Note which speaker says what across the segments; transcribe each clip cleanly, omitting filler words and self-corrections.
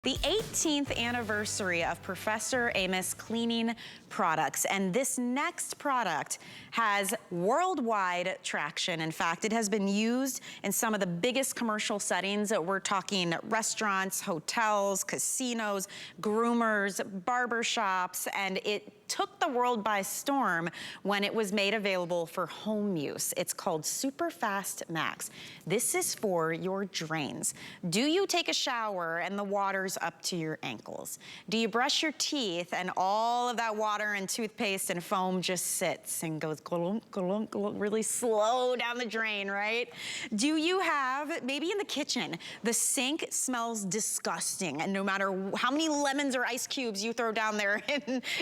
Speaker 1: The 18th anniversary of Professor Amos cleaning products, and this next product has worldwide traction. In fact, it has been used in some of the biggest commercial settings. We're talking restaurants, hotels, casinos, groomers, barbershops, and it took the world by storm when it was made available for home use. It's called SuperFast Max. This is for your drains. Do you take a shower and the water's up to your ankles? Do you brush your teeth and all of that water and toothpaste and foam just sits and goes glunk, glunk, glunk, really slow down the drain, right? Do you have, maybe in the kitchen, the sink smells disgusting, and no matter how many lemons or ice cubes you throw down there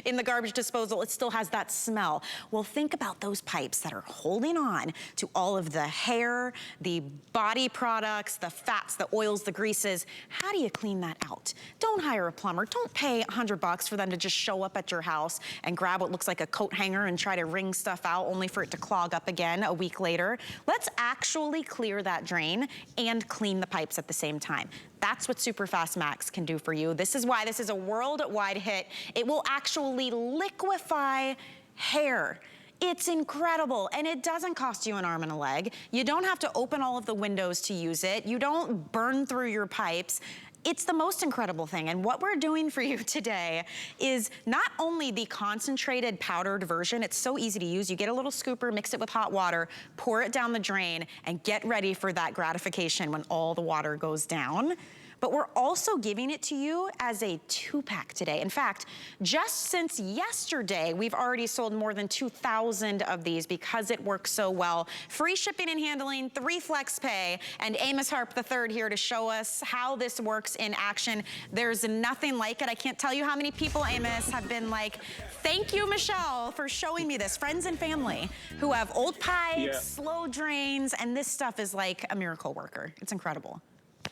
Speaker 1: in the garbage disposal, it still has that smell. Well, think about those pipes that are holding on to all of the hair, the body products, the fats, the oils, the greases. How do you clean that out? Don't hire a plumber. Don't pay $100 for them to just show up at your house and grab what looks like a coat hanger and try to wring stuff out only for it to clog up again a week later. Let's actually clear that drain and clean the pipes at the same time. That's what SuperFast Max can do for you. This is why this is a worldwide hit. It will actually liquefy hair. It's incredible, and it doesn't cost you an arm and a leg. You don't have to open all of the windows to use it. You don't burn through your pipes. It's the most incredible thing, and what we're doing for you today is not only the concentrated powdered version. It's so easy to use. You get a little scooper, mix it with hot water, pour it down the drain, and get ready for that gratification when all the water goes down. But we're also giving it to you as a 2-pack today. In fact, just since yesterday, we've already sold more than 2,000 of these because it works so well. Free shipping and handling, 3 flex pay, and Amos Harp III here to show us how this works in action. There's nothing like it. I can't tell you how many people, Amos, have been like, thank you, Michelle, for showing me this. Friends and family who have old pipes, slow drains, and this stuff is like a miracle worker. It's incredible.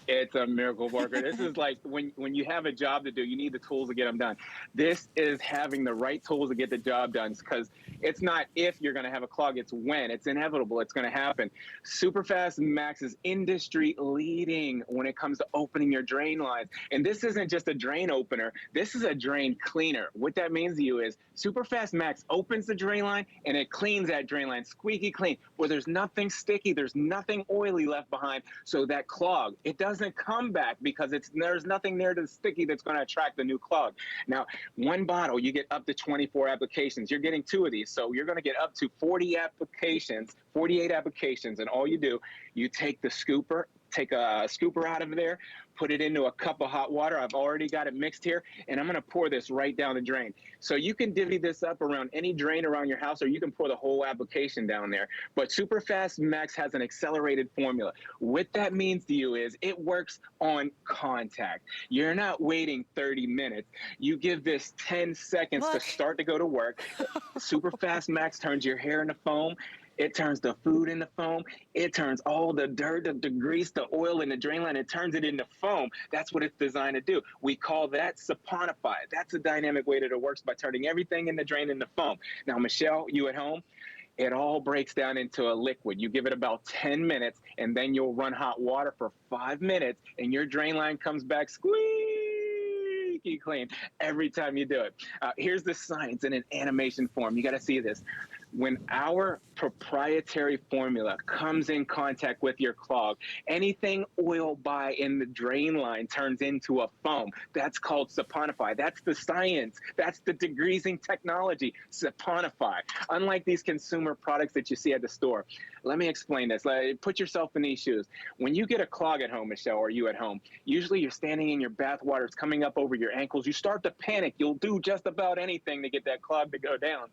Speaker 2: It's a miracle worker. This is like when you have a job to do, you need the tools to get them done. This is having the right tools to get the job done, because it's not if you're going to have a clog, it's when. It's inevitable. It's going to happen. SuperFast Max is industry leading when it comes to opening your drain lines. And this isn't just a drain opener. This is a drain cleaner. What that means to you is SuperFast Max opens the drain line and it cleans that drain line squeaky clean, where there's nothing sticky, there's nothing oily left behind. So that clog, it doesn't come back because there's nothing there that's sticky that's going to attract the new clog. Now, one bottle, you get up to 24 applications. You're getting 2 of these, so you're going to get up to 48 applications, and all you do, you take the scooper, take a scooper out of there, put it into a cup of hot water. I've already got it mixed here, and I'm going to pour this right down the drain. So you can divvy this up around any drain around your house, or you can pour the whole application down there. But SuperFast Max has an accelerated formula. What that means to you is it works on contact. You're not waiting 30 minutes. You give this 10 seconds to start to go to work. SuperFast Max turns your hair into foam. It turns the food into foam. It turns all the dirt, the grease, the oil in the drain line, it turns it into foam. That's what it's designed to do. We call that saponify. That's a dynamic way that it works, by turning everything in the drain into foam. Now, Michelle, you at home, it all breaks down into a liquid. You give it about 10 minutes, and then you'll run hot water for 5 minutes, and your drain line comes back squeaky clean every time you do it. Here's the science in an animation form. You got to see this. When our proprietary formula comes in contact with your clog, anything oil by in the drain line turns into a foam. That's called saponify. That's the science. That's the degreasing technology, saponify. Unlike these consumer products that you see at the store. Let me explain this. Put yourself in these shoes. When you get a clog at home, Michelle, or you at home, usually you're standing in your bath water, it's coming up over your ankles. You start to panic. You'll do just about anything to get that clog to go down.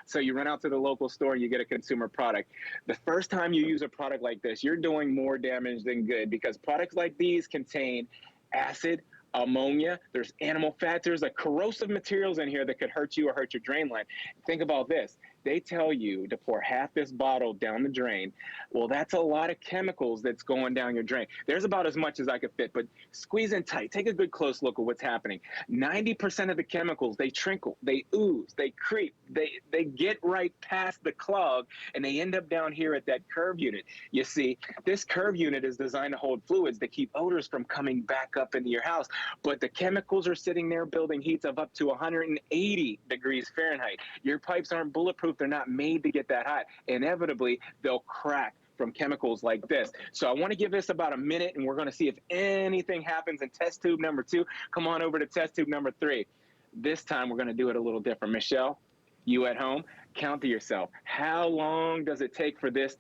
Speaker 2: So you run out to the local store and you get a consumer product. The first time you use a product like this, you're doing more damage than good, because products like these contain acid, ammonia, there's animal fat, there's corrosive materials in here that could hurt you or hurt your drain line. Think about this. they tell you to pour half this bottle down the drain. Well, that's a lot of chemicals that's going down your drain. There's about as much as I could fit, but squeeze in tight. Take a good close look at what's happening. 90% of the chemicals, they trickle, they ooze, they creep, they get right past the clog, and they end up down here at that curve unit. You see, this curve unit is designed to hold fluids that keep odors from coming back up into your house, but the chemicals are sitting there building heats of up to 180 degrees Fahrenheit. Your pipes aren't bulletproof. They're not made to get that hot. Inevitably, they'll crack from chemicals like this. So I want to give this about a minute, and we're going to see if anything happens in test tube number 2. Come on over to test tube number 3. This time, we're going to do it a little different. Michelle, you at home, count to yourself. How long does it take for this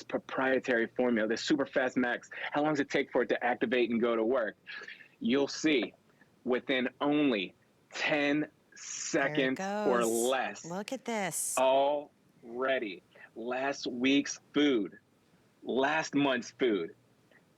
Speaker 2: proprietary formula, this SuperFast Max? How long does it take for it to activate and go to work? You'll see within only 10 seconds or less.
Speaker 1: Look at this.
Speaker 2: Already, last week's food, last month's food,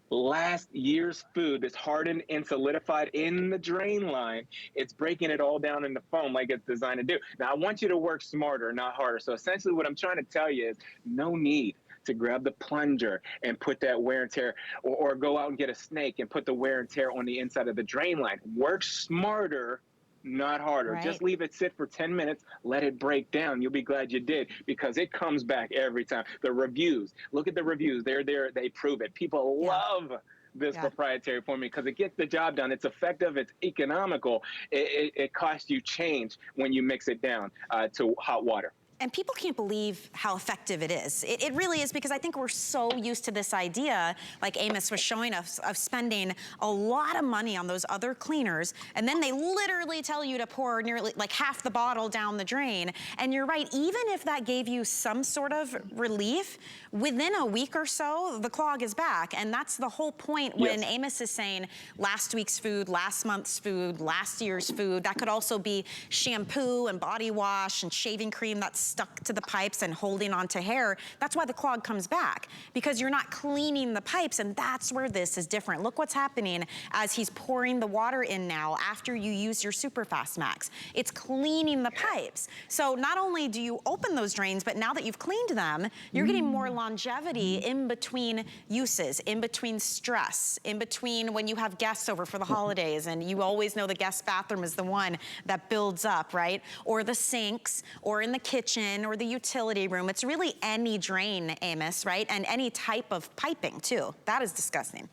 Speaker 2: last year's food that's hardened and solidified in the drain line, it's breaking it all down into foam like it's designed to do. Now, I want you to work smarter, not harder. So essentially what I'm trying to tell you is no need to grab the plunger and put that wear and tear, or go out and get a snake and put the wear and tear on the inside of the drain line. Work smarter, not harder.
Speaker 1: Right.
Speaker 2: Just leave it sit for 10 minutes, let it break down. You'll be glad you did, because it comes back every time. The reviews, look at the reviews. They're there, they prove it. People love this proprietary formula because it gets the job done. It's effective, it's economical. It costs you change when you mix it down to hot water.
Speaker 1: And people can't believe how effective it is. It really is, because I think we're so used to this idea, like Amos was showing us, of spending a lot of money on those other cleaners, and then they literally tell you to pour nearly like half the bottle down the drain. And you're right, even if that gave you some sort of relief, within a week or so, the clog is back. And that's the whole point when Amos is saying last week's food, last month's food, last year's food. That could also be shampoo and body wash and shaving cream that's stuck to the pipes and holding onto hair. That's why the clog comes back, because you're not cleaning the pipes, and that's where this is different. Look what's happening as he's pouring the water in now after you use your SuperFast Max. It's cleaning the pipes. So not only do you open those drains, but now that you've cleaned them, you're getting more longevity in between uses, in between stress, in between when you have guests over for the holidays, and you always know the guest bathroom is the one that builds up, right? Or the sinks, or in the kitchen, or the utility room. It's really any drain, Amos, right? And any type of piping too. That is disgusting.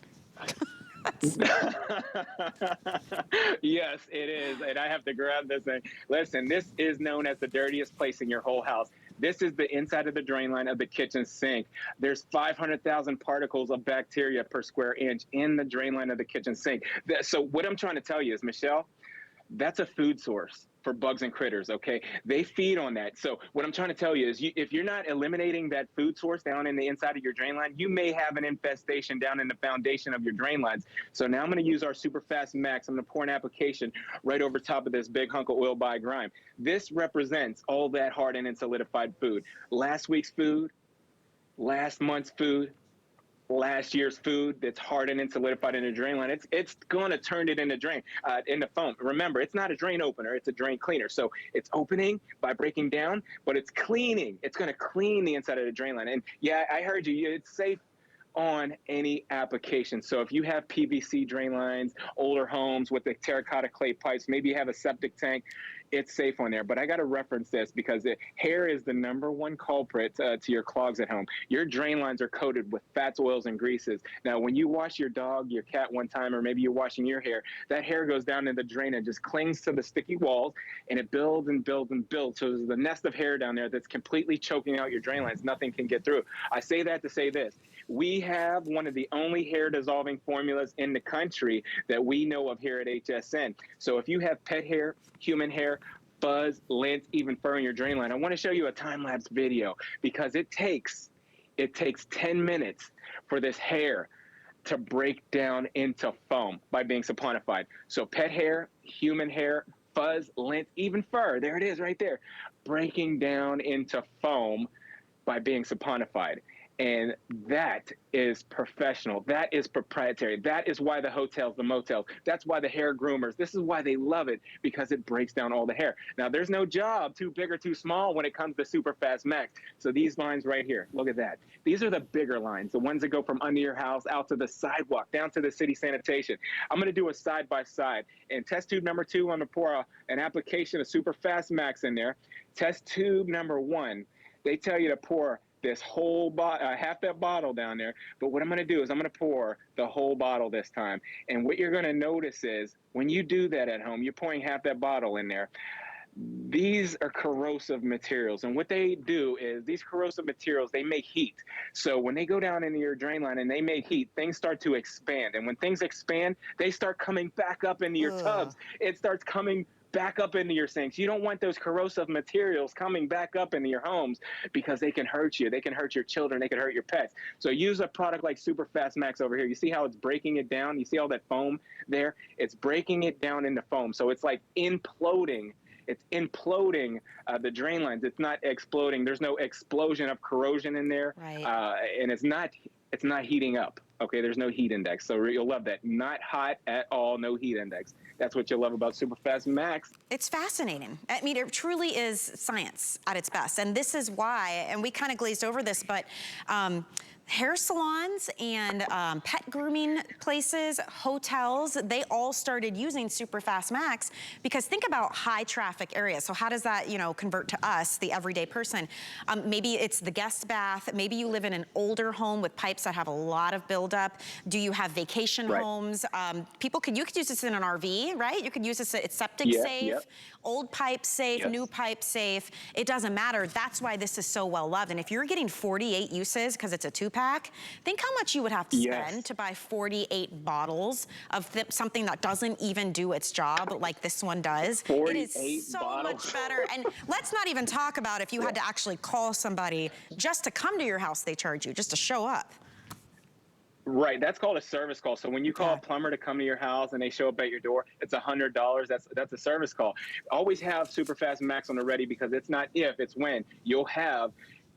Speaker 2: Yes, it is. And I have to grab this thing. Listen, this is known as the dirtiest place in your whole house. This is the inside of the drain line of the kitchen sink. There's 500,000 particles of bacteria per square inch in the drain line of the kitchen sink. So what I'm trying to tell you is, Michelle, that's a food source for bugs and critters, okay? They feed on that. So what I'm trying to tell you is, if you're not eliminating that food source down in the inside of your drain line, you may have an infestation down in the foundation of your drain lines. So now I'm going to use our SuperFast Max. I'm going to pour an application right over top of this big hunk of oil by grime. This represents all that hardened and solidified food. Last week's food, last month's food, last year's food that's hardened and solidified in the drain line. It's going to turn it into foam. Remember, it's not a drain opener, it's a drain cleaner. So it's opening by breaking down, but it's cleaning. It's going to clean the inside of the drain line. And yeah, I heard you. It's safe on any application. So if you have PVC drain lines, older homes with the terracotta clay pipes, maybe you have a septic tank, it's safe on there. But I got to reference this because hair is the #1 culprit to your clogs at home. Your drain lines are coated with fats, oils, and greases. Now, when you wash your dog, your cat one time, or maybe you're washing your hair, that hair goes down in the drain and just clings to the sticky walls, and it builds and builds and builds. So there's a nest of hair down there that's completely choking out your drain lines. Nothing can get through. I say that to say this. We have one of the only hair dissolving formulas in the country that we know of here at HSN. So if you have pet hair, human hair, fuzz, lint, even fur in your drain line, I want to show you a time-lapse video because it takes 10 minutes for this hair to break down into foam by being saponified. So pet hair, human hair, fuzz, lint, even fur, there it is right there, breaking down into foam by being saponified. And that is professional. That is proprietary. That is why the hotels, the motels, that's why the hair groomers, this is why they love it, because it breaks down all the hair. Now, there's no job too big or too small when it comes to SuperFast Max. So these lines right here, look at that. These are the bigger lines, the ones that go from under your house out to the sidewalk, down to the city sanitation. I'm going to do a side-by-side. And test tube number 2, I'm going to pour an application of SuperFast Max in there. Test tube number 1, they tell you to pour this whole half that bottle down there. But what I'm going to do is I'm going to pour the whole bottle this time. And what you're going to notice is when you do that at home, you're pouring half that bottle in there. These are corrosive materials. And what they do is these corrosive materials, they make heat. So when they go down into your drain line and they make heat, things start to expand. And when things expand, they start coming back up into your tubs. It starts coming back up into your sinks. You don't want those corrosive materials coming back up into your homes because they can hurt you. They can hurt your children. They can hurt your pets. So use a product like SuperFast Max over here. You see how it's breaking it down? You see all that foam there? It's breaking it down into foam. So it's like imploding. It's imploding the drain lines. It's not exploding. There's no explosion of corrosion in there.
Speaker 1: Right.
Speaker 2: And it's not heating up. Okay, there's no heat index. So you'll love that. Not hot at all, no heat index. That's what you'll love about SuperFast Max.
Speaker 1: It's fascinating. I mean, it truly is science at its best. And this is why, and we kind of glazed over this, but hair salons and pet grooming places, hotels, they all started using SuperFast Max because think about high traffic areas. So how does that, convert to us, the everyday person? Maybe it's the guest bath. Maybe you live in an older home with pipes that have a lot of buildup. Do you have vacation homes? You could use this in an RV, right? You could use this, it's septic safe, old pipe safe, new pipe safe. It doesn't matter. That's why this is so well loved. And if you're getting 48 uses because it's a 2-pack, think how much you would have to spend to buy 48 bottles of something that doesn't even do its job like this one does.
Speaker 2: 48
Speaker 1: it is so
Speaker 2: bottles.
Speaker 1: much better. And let's not even talk about if you had to actually call somebody just to come to your house, they charge you just to show up.
Speaker 2: Right, that's called a service call. So when you call a plumber to come to your house and they show up at your door, it's $100. That's a service call. Always have SuperFast Max on the ready because it's not if, it's when.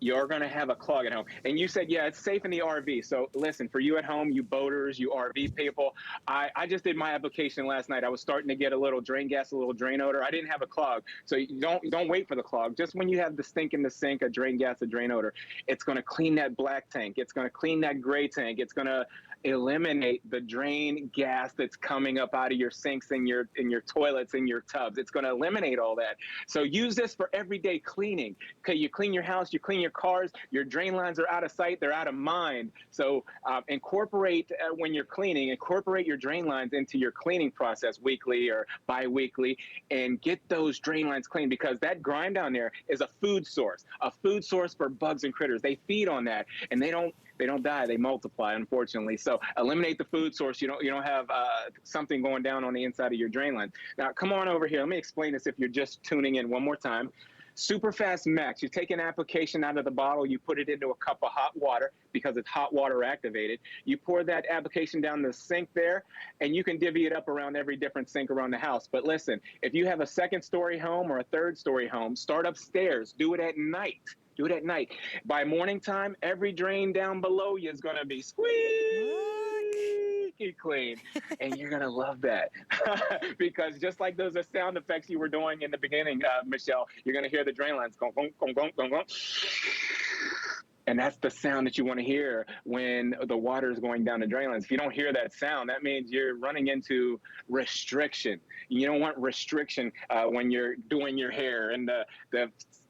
Speaker 2: You're going to have a clog at home. And you said, yeah, it's safe in the RV. So listen, for you at home, you boaters, you RV people, I just did my application last night. I was starting to get a little drain gas, a little drain odor. I didn't have a clog. So don't wait for the clog. Just when you have the stink in the sink, a drain gas, a drain odor, it's going to clean that black tank. It's going to clean that gray tank. It's going to eliminate the drain gas that's coming up out of your sinks and your toilets and your tubs. It's going to eliminate all that. So use this for everyday cleaning. Okay, you clean your house, you clean your cars, your drain lines are out of sight, they're out of mind. So incorporate when you're cleaning, incorporate your drain lines into your cleaning process weekly or bi-weekly and get those drain lines clean because that grime down there is a food source for bugs and critters. They feed on that and they don't die, they multiply, unfortunately. So eliminate the food source. You don't have something going down on the inside of your drain line. Now, come on over here. Let me explain this if you're just tuning in one more time. SuperFast Max, you take an application out of the bottle, you put it into a cup of hot water because it's hot water activated. You pour that application down the sink there, and you can divvy it up around every different sink around the house. But listen, if you have a second-story home or a third-story home, start upstairs. Do it at night. Do it at night. By morning time, every drain down below you is going to be squeaky clean. And you're going to love that. Because just like those are sound effects you were doing in the beginning, Michelle, you're going to hear the drain lines go, gong, gong, gong, gong, gong. And that's the sound that you want to hear when the water is going down the drain lines. If you don't hear that sound, that means you're running into restriction. You don't want restriction when you're doing your hair and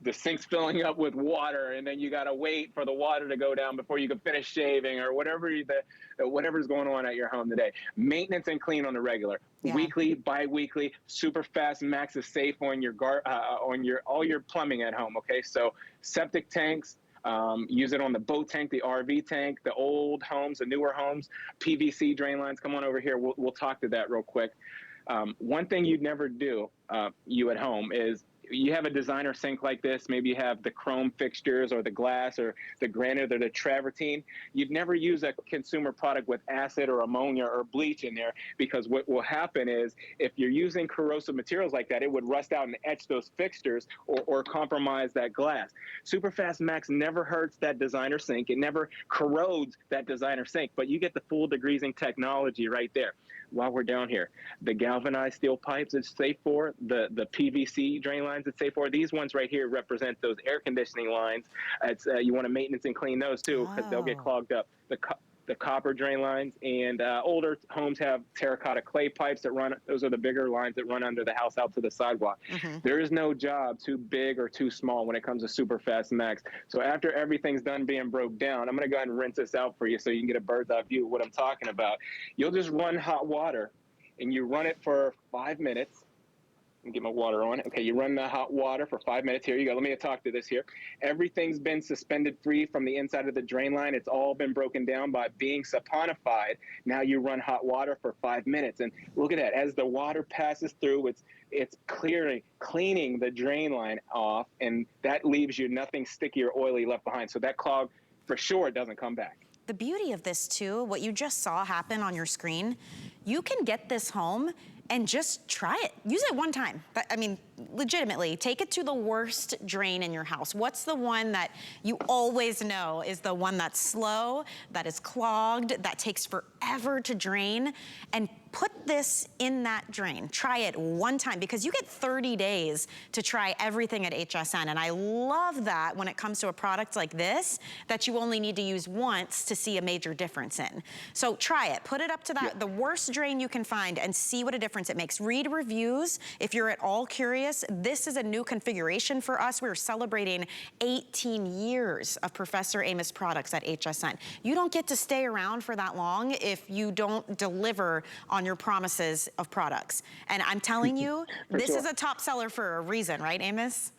Speaker 2: the sink's filling up with water, and then you got to wait for the water to go down before you can finish shaving or whatever's going on at your home today. Maintenance and clean on the regular, weekly, bi-weekly. SuperFast Max is safe on all your plumbing at home. Okay, so septic tanks. Use it on the boat tank, the RV tank, the old homes, the newer homes, PVC drain lines. Come on over here. We'll talk to that real quick. One thing you'd never do, you at home, is you have a designer sink like this, maybe you have the chrome fixtures or the glass or the granite or the travertine. You'd never use a consumer product with acid or ammonia or bleach in there, because what will happen is if you're using corrosive materials like that, it would rust out and etch those fixtures or compromise that glass. SuperFast Max never hurts that designer sink. It never corrodes that designer sink, but you get the full degreasing technology right there. While we're down here, the galvanized steel pipes it's safe for, the PVC drain lines it's safe for. These ones right here represent those air conditioning lines. You want to maintenance and clean those too, because they'll get clogged up. The copper drain lines, and older homes have terracotta clay pipes that run. Those are the bigger lines that run under the house out to the sidewalk. There is no job too big or too small when it comes to SuperFast Max. So after everything's done being broke down, I'm going to go ahead and rinse this out for you so you can get a bird's eye view of what I'm talking about. You'll just run hot water, and you run it for 5 minutes. And get my water on. Okay, you run the hot water for 5 minutes. Here you go. Let me talk to this here. Everything's been suspended free from the inside of the drain line. It's all been broken down by being saponified. Now you run hot water for 5 minutes. And look at that. As the water passes through, it's cleaning the drain line off, and that leaves you nothing sticky or oily left behind. So that clog, for sure, doesn't come back.
Speaker 1: The beauty of this too, what you just saw happen on your screen, you can get this home and just try it. Use it one time. I mean, legitimately, take it to the worst drain in your house. What's the one that you always know is the one that's slow, that is clogged, that takes forever to drain? And put this in that drain. Try it one time, because you get 30 days to try everything at HSN. And I love that when it comes to a product like this, that you only need to use once to see a major difference in. So try it, put it up to that, the worst drain you can find, and see what a difference it makes. Read reviews if you're at all curious. This is a new configuration for us. We're celebrating 18 years of Professor Amos products at HSN. You don't get to stay around for that long if you don't deliver on your promises of products. And I'm telling you, this is a top seller for a reason, right, Amos?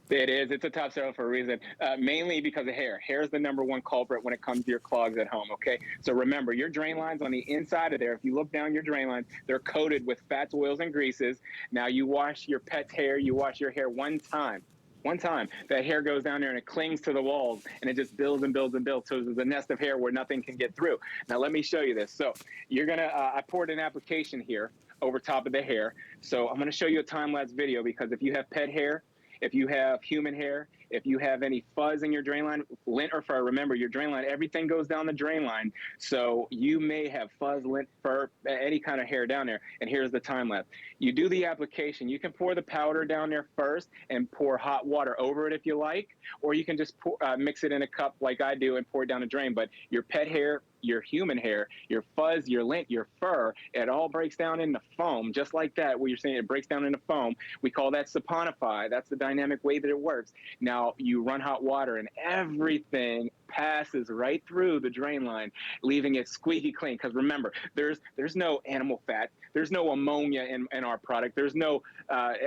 Speaker 2: It is. It's a top seller for a reason, mainly because of hair. Hair is the #1 culprit when it comes to your clogs at home, okay? So remember, your drain lines on the inside of there, if you look down your drain lines, they're coated with fats, oils, and greases. Now, you wash your pet's hair, you wash your hair one time. One time, that hair goes down there and it clings to the walls, and it just builds and builds and builds. So there's a nest of hair where nothing can get through. Now, let me show you this. So you're going to, I poured an application here over top of the hair. So I'm going to show you a time-lapse video, because if you have pet hair, if you have human hair, if you have any fuzz in your drain line, lint or fur, remember your drain line, everything goes down the drain line. So you may have fuzz, lint, fur, any kind of hair down there. And here's the time lapse. You do the application. You can pour the powder down there first and pour hot water over it if you like, or you can just mix it in a cup like I do and pour it down the drain. But your pet hair, your human hair, your fuzz, your lint, your fur, it all breaks down into foam, just like that, what you're saying, it breaks down into foam. We call that saponify. That's the dynamic way that it works. Now, you run hot water and everything passes right through the drain line, leaving it squeaky clean. Because remember, there's no animal fat, there's no ammonia in our product, there's no,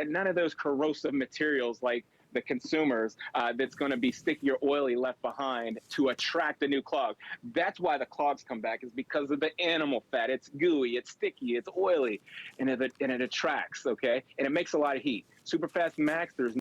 Speaker 2: none of those corrosive materials like the consumers that's going to be sticky or oily left behind to attract a new clog. That's why the clogs come back, is because of the animal fat. It's gooey, it's sticky, it's oily, and it attracts, okay? And it makes a lot of heat. SuperFast Max, there's